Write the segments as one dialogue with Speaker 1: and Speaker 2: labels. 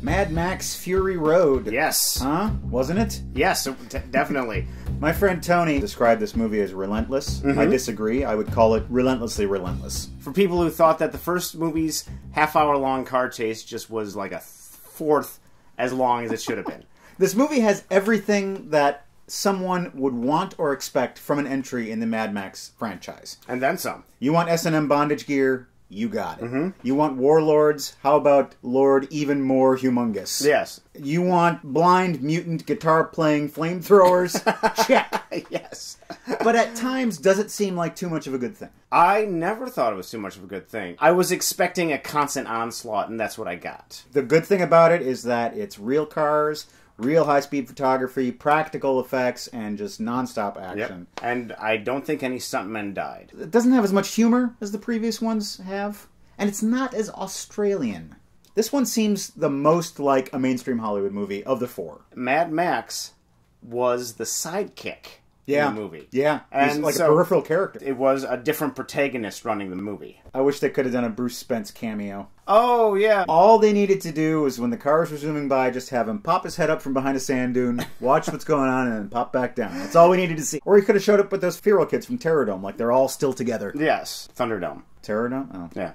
Speaker 1: Mad Max Fury Road.
Speaker 2: Yes.
Speaker 1: Huh? Wasn't it?
Speaker 2: Yes, definitely.
Speaker 1: My friend Tony described this movie as relentless. I disagree. I would call it relentlessly relentless.
Speaker 2: For people who thought that the first movie's half-hour-long car chase just was like a fourth as long as it should have been.
Speaker 1: This movie has everything that someone would want or expect from an entry in the Mad Max franchise.
Speaker 2: And then some.
Speaker 1: You want S&M bondage gear? You got it. You want warlords? How about Lord Even More Humongous?
Speaker 2: Yes.
Speaker 1: You want blind mutant guitar-playing flamethrowers? Check.
Speaker 2: Yes.
Speaker 1: But at times, does it seem like too much of a good thing?
Speaker 2: I never thought it was too much of a good thing. I was expecting a constant onslaught, and that's what I got.
Speaker 1: The good thing about it is that it's real cars, real high-speed photography, practical effects, and just non-stop action.
Speaker 2: Yep. And I don't think any stuntmen died.
Speaker 1: It doesn't have as much humor as the previous ones have, and it's not as Australian. This one seems the most like a mainstream Hollywood movie of the four.
Speaker 2: Mad Max was the sidekick in the movie.
Speaker 1: Yeah,
Speaker 2: and
Speaker 1: he's like
Speaker 2: so
Speaker 1: a peripheral character.
Speaker 2: It was a different protagonist running the movie.
Speaker 1: I wish they could have done a Bruce Spence cameo.
Speaker 2: Oh, yeah.
Speaker 1: All they needed to do was when the cars were zooming by, just have him pop his head up from behind a sand dune, watch what's going on, and then pop back down. That's all we needed to see. Or he could have showed up with those feral kids from Terrordome, like they're all still together.
Speaker 2: Yes, Thunderdome.
Speaker 1: Terrordome? Oh.
Speaker 2: Yeah.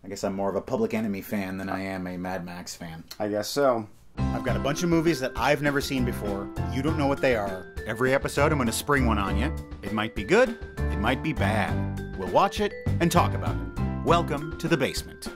Speaker 1: I guess I'm more of a Public Enemy fan than I am a Mad Max fan.
Speaker 2: I guess so.
Speaker 1: I've got a bunch of movies that I've never seen before. You don't know what they are. Every episode, I'm going to spring one on you. It might be good, it might be bad. We'll watch it and talk about it. Welcome to the basement.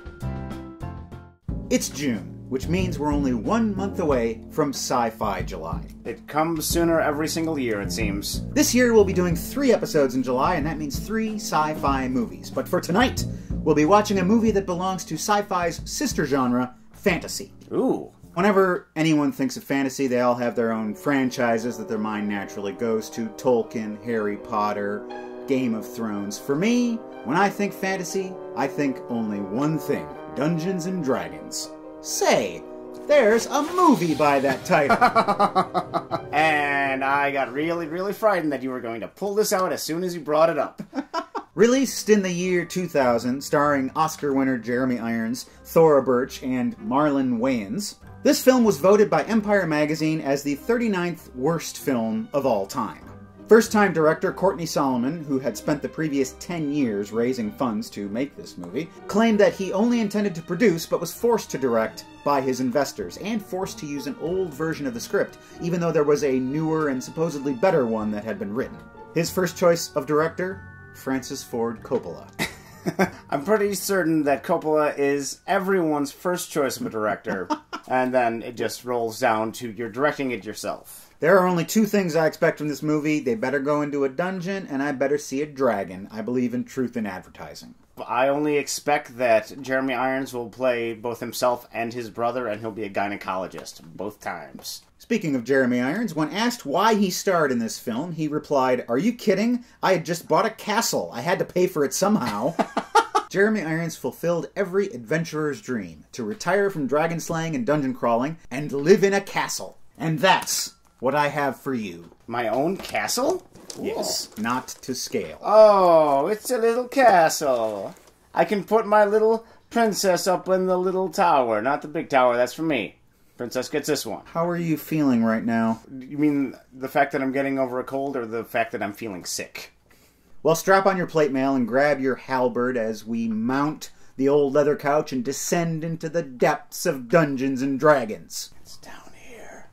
Speaker 1: It's June, which means we're only 1 month away from Sci-Fi July.
Speaker 2: It comes sooner every single year, it seems.
Speaker 1: This year, we'll be doing 3 episodes in July, and that means 3 sci-fi movies. But for tonight, we'll be watching a movie that belongs to sci-fi's sister genre, fantasy.
Speaker 2: Ooh.
Speaker 1: Whenever anyone thinks of fantasy, they all have their own franchises that their mind naturally goes to. Tolkien, Harry Potter, Game of Thrones. For me, when I think fantasy, I think only one thing. Dungeons and Dragons. Say, there's a movie by that title.
Speaker 2: And I got really, really frightened that you were going to pull this out as soon as you brought it up.
Speaker 1: Released in the year 2000, starring Oscar winner Jeremy Irons, Thora Birch, and Marlon Wayans, this film was voted by Empire magazine as the 39th worst film of all time. First-time director Courtney Solomon, who had spent the previous 10 years raising funds to make this movie, claimed that he only intended to produce but was forced to direct by his investors, and forced to use an old version of the script, even though there was a newer and supposedly better one that had been written. His first choice of director? Francis Ford Coppola.
Speaker 2: I'm pretty certain that Coppola is everyone's first choice of a director, and then it just rolls down to you're directing it yourself.
Speaker 1: There are only 2 things I expect from this movie. They better go into a dungeon, and I better see a dragon. I believe in truth in advertising.
Speaker 2: I only expect that Jeremy Irons will play both himself and his brother, and he'll be a gynecologist both times.
Speaker 1: Speaking of Jeremy Irons, when asked why he starred in this film, he replied, "Are you kidding? I had just bought a castle. I had to pay for it somehow." Jeremy Irons fulfilled every adventurer's dream, to retire from dragon slaying and dungeon crawling, and live in a castle. And that's what I have for you.
Speaker 2: My own castle?
Speaker 1: Yes, not to scale.
Speaker 2: Oh, it's a little castle. I can put my little princess up in the little tower. Not the big tower, that's for me. Princess gets this one.
Speaker 1: How are you feeling right now?
Speaker 2: You mean the fact that I'm getting over a cold, or the fact that I'm feeling sick?
Speaker 1: Well, strap on your plate mail and grab your halberd as we mount the old leather couch and descend into the depths of Dungeons and Dragons.
Speaker 2: It's down here.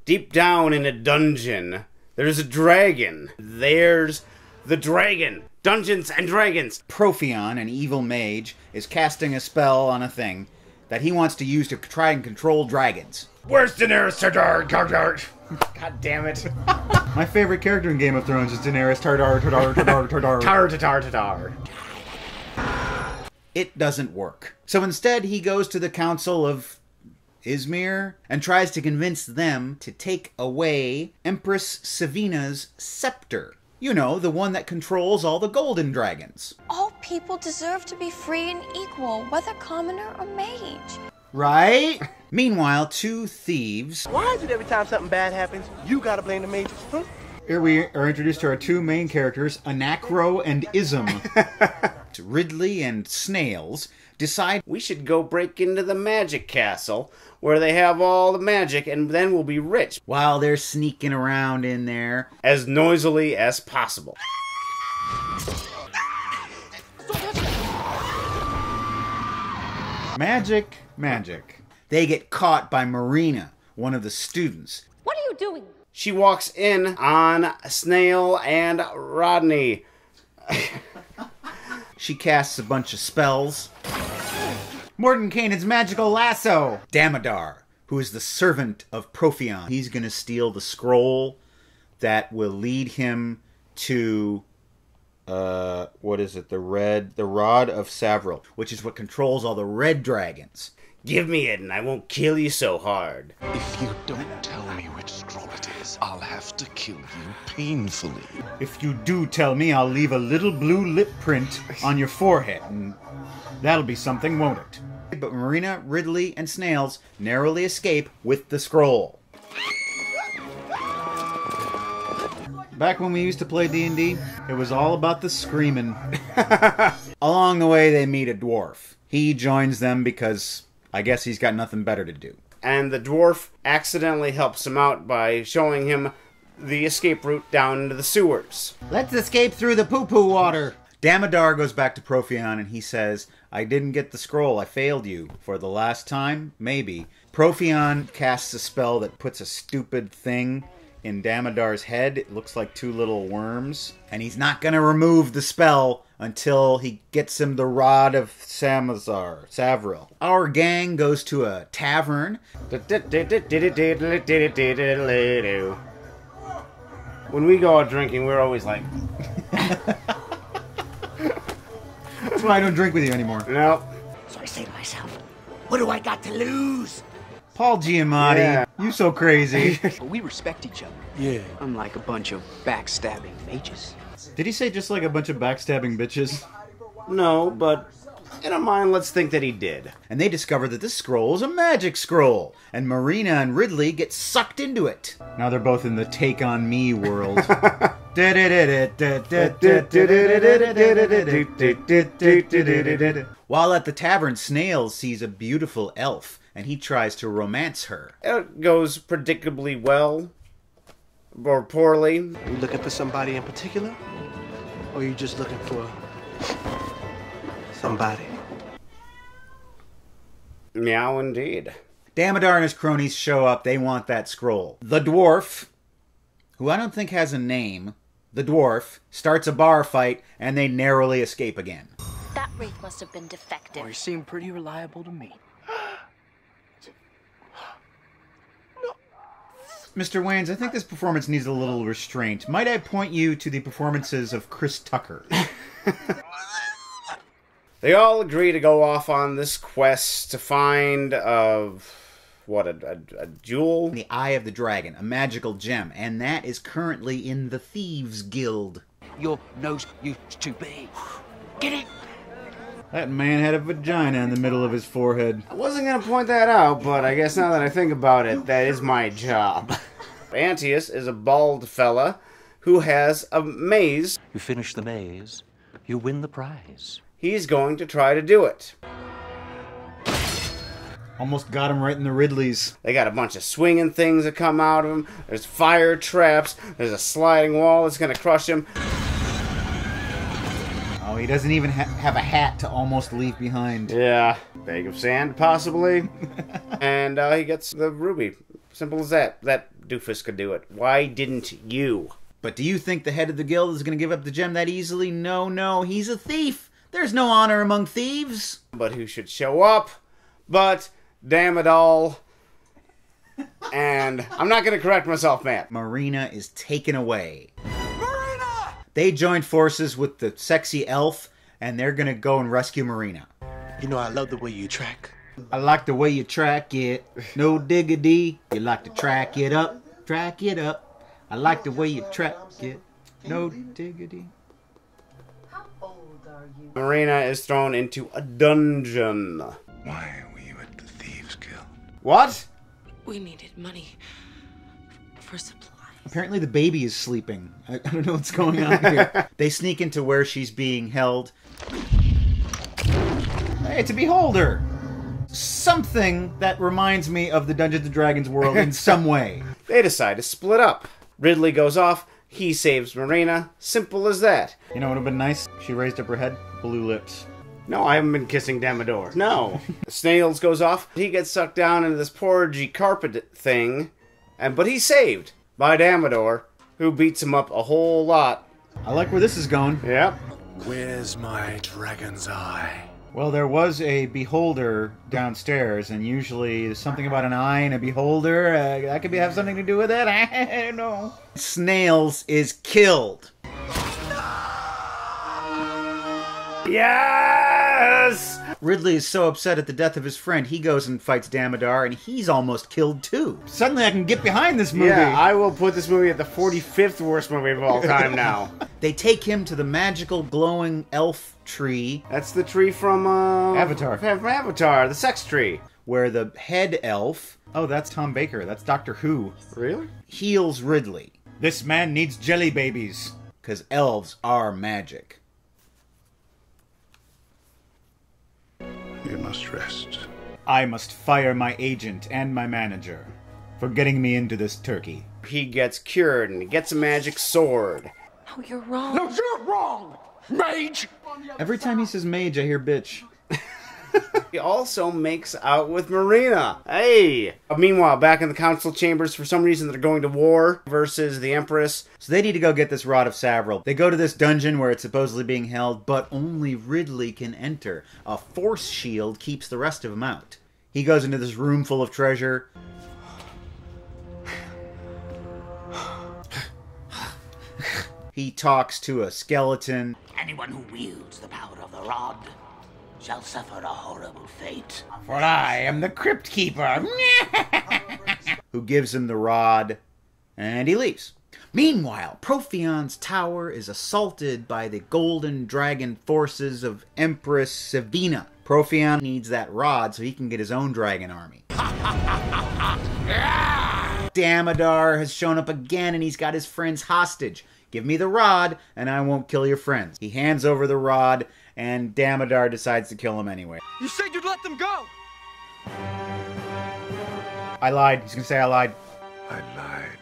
Speaker 2: Deep down in a dungeon, there's a dragon. There's the dragon. Dungeons and Dragons.
Speaker 1: Profion, an evil mage, is casting a spell on a thing that he wants to use to try and control dragons.
Speaker 2: Where's Daenerys Targaryen? God damn it.
Speaker 1: My favorite character in Game of Thrones is Daenerys Targaryen.
Speaker 2: Tar.
Speaker 1: It doesn't work. So instead, he goes to the Council of Izmir and tries to convince them to take away Empress Savina's scepter. You know, the one that controls all the golden dragons.
Speaker 3: All people deserve to be free and equal, whether commoner or mage.
Speaker 1: Right? Meanwhile, 2 thieves...
Speaker 4: Why is it every time something bad happens, you gotta blame the mages, huh?
Speaker 1: Here we are introduced to our two main characters, Anacro and Ism. Ridley and Snails decide
Speaker 2: We should go break into the magic castle where they have all the magic, and then we'll be rich
Speaker 1: while they're sneaking around in there
Speaker 2: as noisily as possible.
Speaker 1: Magic, magic. They get caught by Marina, one of the students.
Speaker 4: What are you doing?
Speaker 2: She walks in on Snail and Rodney.
Speaker 1: She casts a bunch of spells. Mordenkainen's magical lasso. Damodar, who is the servant of Profion. He's going to steal the scroll that will lead him to, what is it? The Rod of Savril, which is what controls all the red dragons.
Speaker 2: Give me it and I won't kill you so hard.
Speaker 5: If you don't tell me which scroll it is, I'll have to kill you painfully.
Speaker 1: If you do tell me, I'll leave a little blue lip print on your forehead, and that'll be something, won't it? But Marina, Ridley, and Snails narrowly escape with the scroll. Back when we used to play D&D, it was all about the screaming. Along the way, they meet a dwarf. He joins them because I guess he's got nothing better to do.
Speaker 2: And the dwarf accidentally helps him out by showing him the escape route down into the sewers.
Speaker 1: Let's escape through the poo-poo water. Damodar goes back to Profion and he says, I didn't get the scroll. I failed you. For the last time? Maybe. Profion casts a spell that puts a stupid thing in Damodar's head. It looks like two little worms. And he's not going to remove the spell until he gets him the Rod of Savril. Our gang goes to a tavern.
Speaker 2: When we go out drinking, we're always like...
Speaker 1: That's why I don't drink with you anymore.
Speaker 2: No.
Speaker 6: So I say to myself, what do I got to lose?
Speaker 1: Paul Giamatti,
Speaker 2: Yeah.
Speaker 1: You so crazy.
Speaker 6: But we respect each other. Yeah. Unlike a bunch of backstabbing mages.
Speaker 1: Did he say just like a bunch of backstabbing bitches?
Speaker 2: No, but in our mind, let's think that he did.
Speaker 1: And they discover that this scroll is a magic scroll, and Marina and Ridley get sucked into it. Now they're both in the Take On Me world. While at the tavern, Snails sees a beautiful elf, and he tries to romance her.
Speaker 2: It goes predictably well, or poorly.
Speaker 7: Are you looking for somebody in particular? Or are you just looking for somebody?
Speaker 2: Meow indeed.
Speaker 1: Damodar and his cronies show up. They want that scroll. The dwarf, who I don't think has a name, the dwarf, starts a bar fight, and they narrowly escape again.
Speaker 8: That wraith must have been defective.
Speaker 6: Or you seem pretty reliable to me.
Speaker 1: Mr. Wayans, I think this performance needs a little restraint. Might I point you to the performances of Chris Tucker?
Speaker 2: They all agree to go off on this quest to find a jewel?
Speaker 1: The Eye of the Dragon, a magical gem, and that is currently in the Thieves Guild.
Speaker 6: Your nose used to be. Get it?
Speaker 1: That man had a vagina in the middle of his forehead.
Speaker 2: I wasn't going to point that out, but I guess now that I think about it, that is my job. Antius is a bald fella who has a maze.
Speaker 9: You finish the maze, you win the prize.
Speaker 2: He's going to try to do it.
Speaker 1: Almost got him right in the Ridleys.
Speaker 2: They got a bunch of swinging things that come out of him. There's fire traps. There's a sliding wall that's going to crush him.
Speaker 1: Oh, he doesn't even have a hat to almost leave behind.
Speaker 2: Yeah. Bag of sand, possibly. And he gets the ruby. Simple as that. That doofus could do it. Why didn't you?
Speaker 1: But do you think the head of the guild is going to give up the gem that easily? No, he's a thief. There's no honor among thieves.
Speaker 2: But who should show up? But damn it all. And I'm not going to correct myself, man.
Speaker 1: Marina is taken away. Marina! They joined forces with the sexy elf, and they're going to go and rescue Marina.
Speaker 7: You know, I love the way you track.
Speaker 1: I like the way you track it. No diggity. You like to track it up. Track it up. I like the way you track it. No diggity.
Speaker 10: How old are you?
Speaker 2: Marina is thrown into a dungeon.
Speaker 5: Why were you at the Thieves Guild?
Speaker 2: What?
Speaker 10: We needed money for supplies.
Speaker 1: Apparently the baby is sleeping. I don't know what's going on here. They sneak into where she's being held. Hey, it's a beholder! Something that reminds me of the Dungeons & Dragons world in some way.
Speaker 2: They decide to split up. Ridley goes off. He saves Marina. Simple as that.
Speaker 1: You know what would have been nice? She raised up her head. Blue lips.
Speaker 2: No, I haven't been kissing Damodar. No. Snails goes off. He gets sucked down into this porridgey carpet thing. But he's saved by Damodar, who beats him up a whole lot.
Speaker 1: I like where this is going.
Speaker 2: Yep.
Speaker 5: Where's my dragon's eye?
Speaker 1: Well, there was a beholder downstairs, and usually there's something about an eye and a beholder. That could have something to do with it. I don't know. Snails is killed.
Speaker 2: Yes!
Speaker 1: Ridley is so upset at the death of his friend, he goes and fights Damodar, and he's almost killed too. Suddenly I can get behind this movie.
Speaker 2: Yeah, I will put this movie at the 45th worst movie of all time now.
Speaker 1: They take him to the magical glowing elf tree.
Speaker 2: That's the tree from,
Speaker 1: Avatar.
Speaker 2: From Avatar, the sex tree.
Speaker 1: Where the head elf, oh, that's Tom Baker, that's Doctor Who.
Speaker 2: Really?
Speaker 1: Heals Ridley. This man needs jelly babies. Because elves are magic.
Speaker 5: You must rest.
Speaker 1: I must fire my agent and my manager for getting me into this turkey.
Speaker 2: He gets cured and he gets a magic sword.
Speaker 3: No, you're wrong.
Speaker 5: No, you're wrong! Mage!
Speaker 1: Every time he says mage, I hear bitch.
Speaker 2: He also makes out with Marina. Hey! Meanwhile, back in the council chambers, for some reason they're going to war versus the Empress.
Speaker 1: So they need to go get this Rod of Savril. They go to this dungeon where it's supposedly being held, but only Ridley can enter. A force shield keeps the rest of them out. He goes into this room full of treasure. He talks to a skeleton.
Speaker 4: Anyone who wields the power of the rod shall suffer a horrible fate.
Speaker 1: For I am the Crypt Keeper. Who gives him the rod, and he leaves. Meanwhile, Prophion's tower is assaulted by the golden dragon forces of Empress Savina. Prophion needs that rod so he can get his own dragon army. Damodar has shown up again and he's got his friends hostage. Give me the rod and I won't kill your friends. He hands over the rod and Damodar decides to kill him anyway.
Speaker 11: You said you'd let them go!
Speaker 1: I lied. He's gonna say I lied.
Speaker 5: I lied.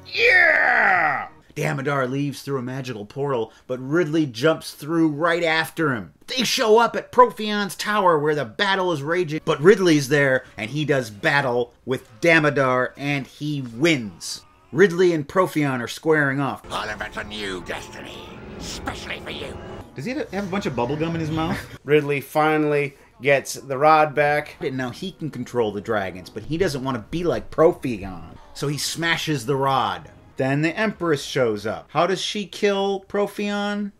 Speaker 1: Yeah! Damodar leaves through a magical portal, but Ridley jumps through right after him. They show up at Prophion's tower where the battle is raging, but Ridley's there and he does battle with Damodar and he wins. Ridley and Prophion are squaring off.
Speaker 4: I'll invent a new destiny, especially for you.
Speaker 1: Does he have a bunch of bubblegum in his mouth?
Speaker 2: Ridley finally gets the rod back.
Speaker 1: And now he can control the dragons, but he doesn't want to be like Prophion. So he smashes the rod. Then the Empress shows up. How does she kill Prophion?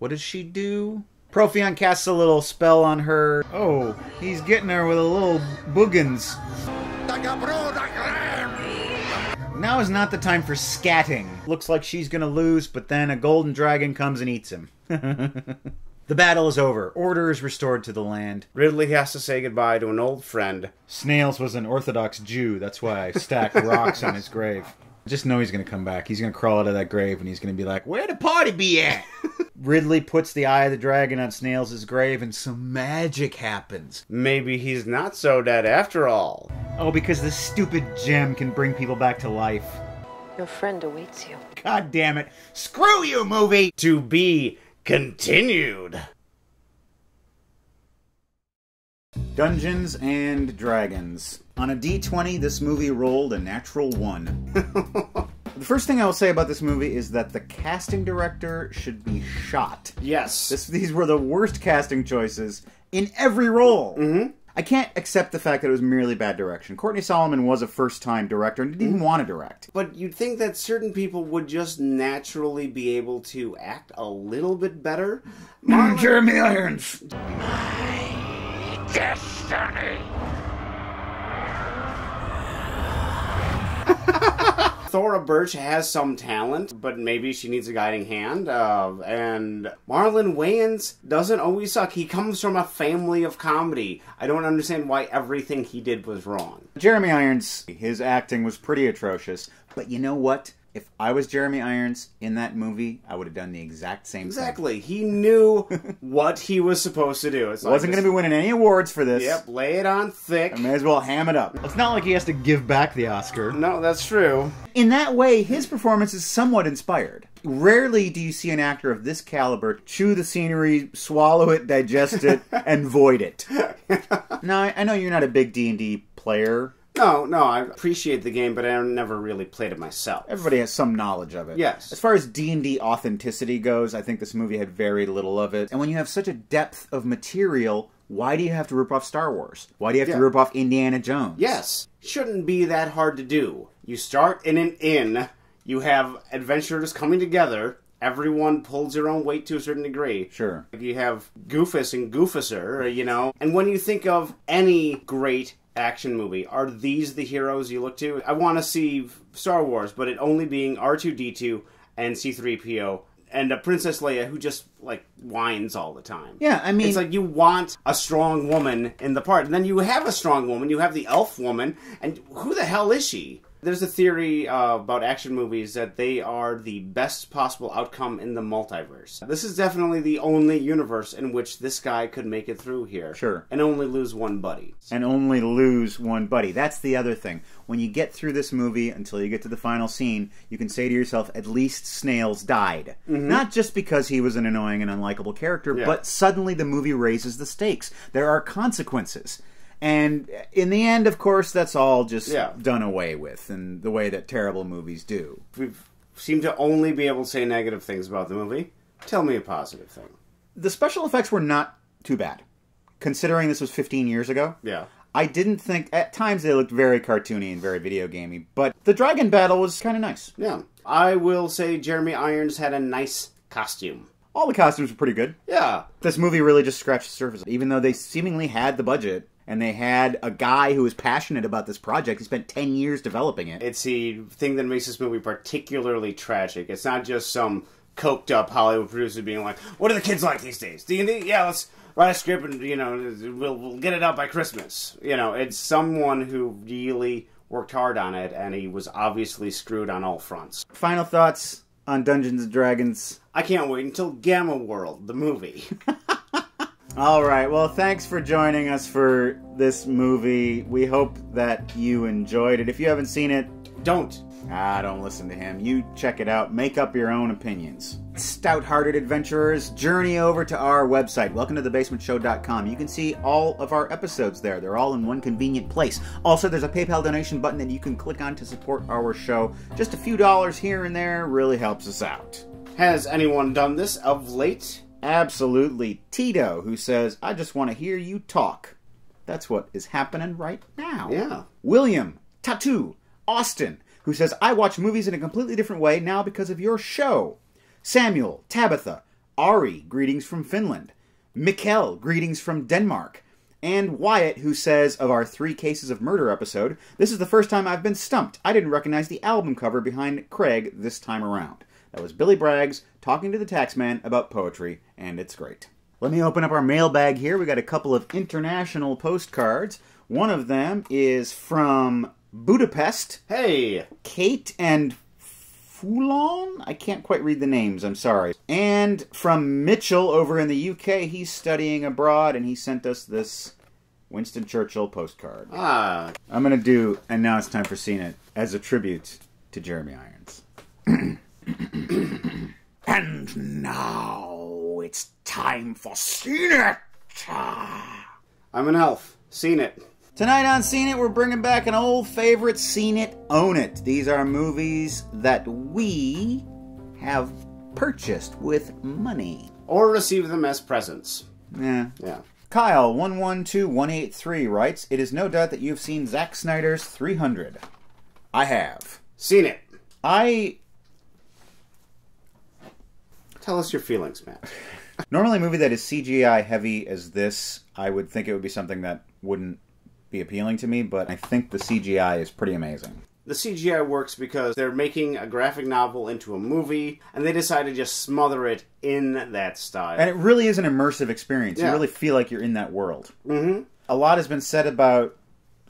Speaker 1: What does she do? Prophion casts a little spell on her. Oh, he's getting her with a little boogans. Now is not the time for scatting. Looks like she's gonna lose, but then a golden dragon comes and eats him. The battle is over. Order is restored to the land.
Speaker 2: Ridley has to say goodbye to an old friend.
Speaker 1: Snails was an Orthodox Jew. That's why I stacked rocks on his grave. I just know he's going to come back. He's going to crawl out of that grave and he's going to be like, where the party be at? Ridley puts the eye of the dragon on Snails' grave and some magic happens.
Speaker 2: Maybe he's not so dead after all.
Speaker 1: Oh, because this stupid gem can bring people back to life.
Speaker 10: Your friend awaits you.
Speaker 1: God damn it. Screw you, movie!
Speaker 2: To be continued.
Speaker 1: Dungeons and Dragons. On a D20, this movie rolled a natural 1. The first thing I will say about this movie is that the casting director should be shot.
Speaker 2: Yes.
Speaker 1: These were the worst casting choices in every role.
Speaker 2: Mm-hmm.
Speaker 1: I can't accept the fact that it was merely bad direction. Courtney Solomon was a first-time director and didn't even want to direct.
Speaker 2: But you'd think that certain people would just naturally be able to act a little bit better.
Speaker 1: Jeremy Irons!
Speaker 4: Destiny!
Speaker 2: Thora Birch has some talent, but maybe she needs a guiding hand. And Marlon Wayans doesn't always suck. He comes from a family of comedy. I don't understand why everything he did was wrong.
Speaker 1: Jeremy Irons, his acting was pretty atrocious. But you know what? If I was Jeremy Irons in that movie, I would have done the exact same thing.
Speaker 2: Exactly. He knew what he was supposed to do. It's
Speaker 1: Wasn't going to be winning any awards for this.
Speaker 2: Yep, lay it on thick.
Speaker 1: I may as well ham it up.
Speaker 11: It's not like he has to give back the Oscar.
Speaker 2: No, that's true.
Speaker 1: In that way, his performance is somewhat inspired. Rarely do you see an actor of this caliber chew the scenery, swallow it, digest it, and void it. Now, I know you're not a big D&D player.
Speaker 2: No, I appreciate the game, but I never really played it myself.
Speaker 1: Everybody has some knowledge of it.
Speaker 2: Yes.
Speaker 1: As far as D&D authenticity goes, I think this movie had very little of it. And when you have such a depth of material, why do you have to rip off Star Wars? Why do you have to rip off Indiana Jones?
Speaker 2: Yes. Shouldn't be that hard to do. You start in an inn, you have adventurers coming together, everyone pulls their own weight to a certain degree.
Speaker 1: Sure.
Speaker 2: You have Goofus and Goofuser, you know. And when you think of any great action movie, are these the heroes you look to? I want to see Star Wars, but it only being R2-D2 and C-3PO and a Princess Leia who just, like, whines all the time.
Speaker 1: Yeah, I mean...
Speaker 2: It's like you want a strong woman in the part. And then you have a strong woman, you have the elf woman, and who the hell is she? There's a theory about action movies that they are the best possible outcome in the multiverse. This is definitely the only universe in which this guy could make it through here.
Speaker 1: Sure.
Speaker 2: And only lose one buddy.
Speaker 1: And only lose one buddy. That's the other thing. When you get through this movie, until you get to the final scene, you can say to yourself, at least Snails died. Mm-hmm. Not just because he was an annoying and unlikable character, but suddenly the movie raises the stakes. There are consequences. And in the end, of course, that's all just done away with in the way that terrible movies do.
Speaker 2: We seem to only be able to say negative things about the movie. Tell me a positive thing.
Speaker 1: The special effects were not too bad, considering this was 15 years ago.
Speaker 2: Yeah.
Speaker 1: I didn't think... At times they looked very cartoony and very video gamey, but the dragon battle was kind of nice.
Speaker 2: Yeah. I will say Jeremy Irons had a nice costume.
Speaker 1: All the costumes were pretty good.
Speaker 2: Yeah.
Speaker 1: This movie really just scratched the surface. Even though they seemingly had the budget... And they had a guy who was passionate about this project. He spent 10 years developing it.
Speaker 2: It's the thing that makes this movie particularly tragic. It's not just some coked-up Hollywood producer being like, what do the kids like these days? D&D? Yeah, let's write a script and, you know, we'll get it out by Christmas. You know, it's someone who really worked hard on it, and he was obviously screwed on all fronts.
Speaker 1: Final thoughts on Dungeons & Dragons?
Speaker 2: I can't wait until Gamma World, the movie.
Speaker 1: Alright, well, thanks for joining us for this movie. We hope that you enjoyed it. If you haven't seen it...
Speaker 2: Don't
Speaker 1: listen to him. You check it out. Make up your own opinions. Stout-hearted adventurers, journey over to our website, welcometothebasementshow.com. You can see all of our episodes there. They're all in one convenient place. Also, there's a PayPal donation button that you can click on to support our show. Just a few dollars here and there really helps us out.
Speaker 2: Has anyone done this of late?
Speaker 1: Absolutely. Tito, who says, I just want to hear you talk. That's what is happening right now.
Speaker 2: Yeah.
Speaker 1: William, Tattoo, Austin, who says, I watch movies in a completely different way now because of your show. Samuel, Tabitha, Ari, greetings from Finland. Mikkel, greetings from Denmark. And Wyatt, who says, of our 3 Cases of Murder episode, this is the first time I've been stumped. I didn't recognize the album cover behind Craig this time around. That was Billy Braggs talking to the taxman about poetry, and it's great. Let me open up our mailbag here. We got a couple of international postcards. One of them is from Budapest.
Speaker 2: Hey!
Speaker 1: Kate and Foulon? I can't quite read the names, I'm sorry. And from Mitchell over in the UK. He's studying abroad, and he sent us this Winston Churchill postcard.
Speaker 2: Ah.
Speaker 1: I'm going to do, and now it's time for Scene It, as a tribute to Jeremy Irons. And now it's time for Scene It!
Speaker 2: I'm an elf. Seen it.
Speaker 1: Tonight on Scene It, we're bringing back an old favorite, Scene It, Own It. These are movies that we have purchased with money.
Speaker 2: Or receive them as presents.
Speaker 1: Yeah. Kyle, 112183 writes, it is no doubt that you've seen Zack Snyder's 300. I have.
Speaker 2: Seen it.
Speaker 1: Tell
Speaker 2: us your feelings, Matt.
Speaker 1: Normally a movie that is CGI heavy as this, I would think it would be something that wouldn't be appealing to me, but I think the CGI is pretty amazing.
Speaker 2: The CGI works because they're making a graphic novel into a movie, and they decide to just smother it in that style.
Speaker 1: And it really is an immersive experience.
Speaker 2: Yeah.
Speaker 1: You really feel like you're in that world.
Speaker 2: Mm-hmm.
Speaker 1: A lot has been said about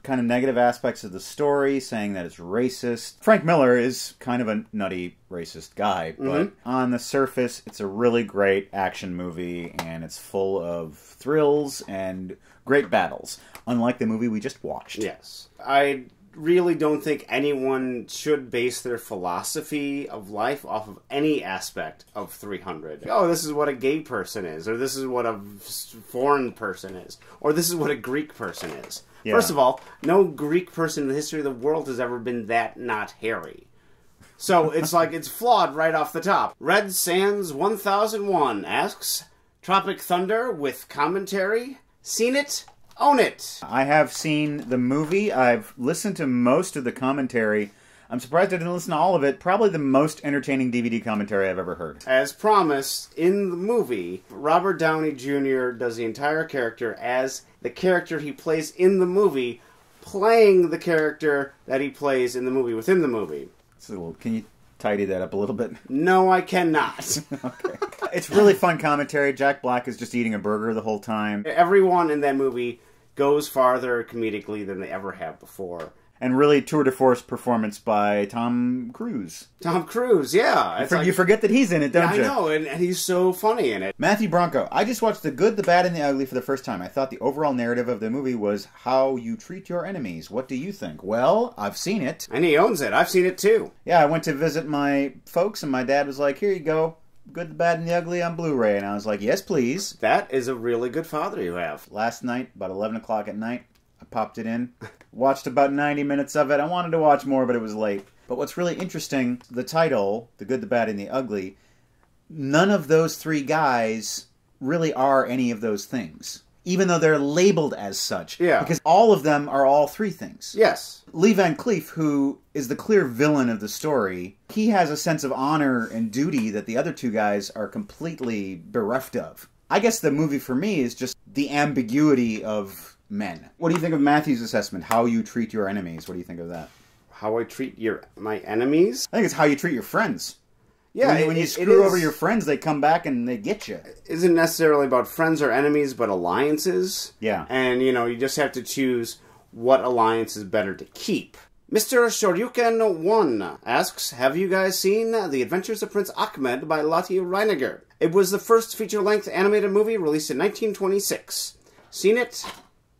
Speaker 1: kind of negative aspects of the story, saying that it's racist. Frank Miller is kind of a nutty, racist guy, but on the surface, it's a really great action movie, and it's full of thrills and great battles, unlike the movie we just watched.
Speaker 2: Yes. I really don't think anyone should base their philosophy of life off of any aspect of 300. Oh, this is what a gay person is, or this is what a foreign person is, or this is what a Greek person is. Yeah. First of all, no Greek person in the history of the world has ever been that not hairy. So it's like, it's flawed right off the top. Red Sands 1001 asks, Tropic Thunder with commentary? Seen it? Own it!
Speaker 1: I have seen the movie. I've listened to most of the commentary. I'm surprised I didn't listen to all of it. Probably the most entertaining DVD commentary I've ever heard.
Speaker 2: As promised, in the movie, Robert Downey Jr. does the entire character as the character he plays in the movie, playing the character that he plays in the movie within the movie.
Speaker 1: Can you tidy that up a little bit?
Speaker 2: No, I cannot.
Speaker 1: Okay. It's really fun commentary. Jack Black is just eating a burger the whole time.
Speaker 2: Everyone in that movie goes farther comedically than they ever have before.
Speaker 1: And really tour de force performance by Tom Cruise.
Speaker 2: Tom Cruise, yeah.
Speaker 1: You forget that he's in it, don't you?
Speaker 2: I know, and he's so funny in it.
Speaker 1: Matthew Bronco. I just watched The Good, the Bad, and the Ugly for the first time. I thought the overall narrative of the movie was how you treat your enemies. What do you think? Well, I've seen it.
Speaker 2: And he owns it. I've seen it too.
Speaker 1: Yeah, I went to visit my folks, and my dad was like, here you go. Good, the Bad, and the Ugly on Blu-ray. And I was like, yes, please.
Speaker 2: That is a really good father you have.
Speaker 1: Last night, about 11 o'clock at night, I popped it in. Watched about 90 minutes of it. I wanted to watch more, but it was late. But what's really interesting, the title, The Good, the Bad, and the Ugly, none of those three guys really are any of those things. Even though they're labeled as such.
Speaker 2: Yeah.
Speaker 1: Because all of them are all three things.
Speaker 2: Yes.
Speaker 1: Lee Van Cleef, who is the clear villain of the story, he has a sense of honor and duty that the other two guys are completely bereft of. I guess the movie for me is just the ambiguity of men. What do you think of Matthew's assessment? How you treat your enemies? What do you think of that?
Speaker 2: How I treat my enemies?
Speaker 1: I think it's how you treat your friends.
Speaker 2: Yeah,
Speaker 1: when you screw over your friends, they come back and they get you.
Speaker 2: It isn't necessarily about friends or enemies, but alliances.
Speaker 1: Yeah.
Speaker 2: And, you just have to choose what alliance is better to keep. Mr. Shoryuken1 asks, have you guys seen The Adventures of Prince Ahmed by Lotte Reiniger? It was the first feature-length animated movie released in 1926. Seen it?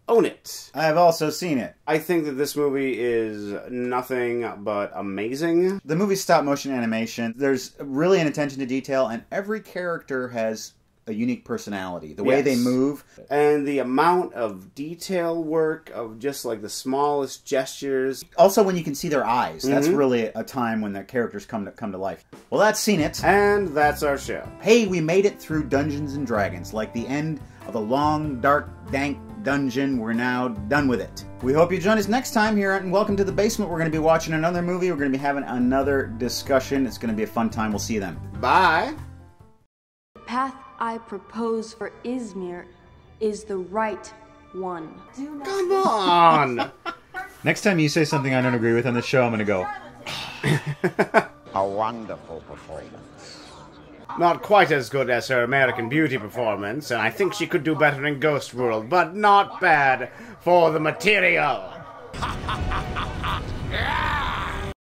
Speaker 2: Own it.
Speaker 1: I have also seen it.
Speaker 2: I think that this movie is nothing but amazing.
Speaker 1: The movie's stop-motion animation. There's really an attention to detail, and every character has a unique personality. The way they move.
Speaker 2: And the amount of detail work of just like the smallest gestures.
Speaker 1: Also when you can see their eyes. That's really a time when the characters come to life. Well, that's seen it.
Speaker 2: And that's our show.
Speaker 1: Hey, we made it through Dungeons & Dragons. Like the end of a long, dark, dank dungeon. We're now done with it. We hope you join us next time here and Welcome to the Basement. We're going to be watching another movie. We're going to be having another discussion. It's going to be a fun time. We'll see you then.
Speaker 2: Bye.
Speaker 12: The path I propose for Izmir is the right one.
Speaker 2: Come on!
Speaker 11: Next time you say something I don't agree with on the show, I'm going to go.
Speaker 13: A wonderful performance.
Speaker 2: Not quite as good as her American Beauty performance, and I think she could do better in Ghost World, but not bad for the material.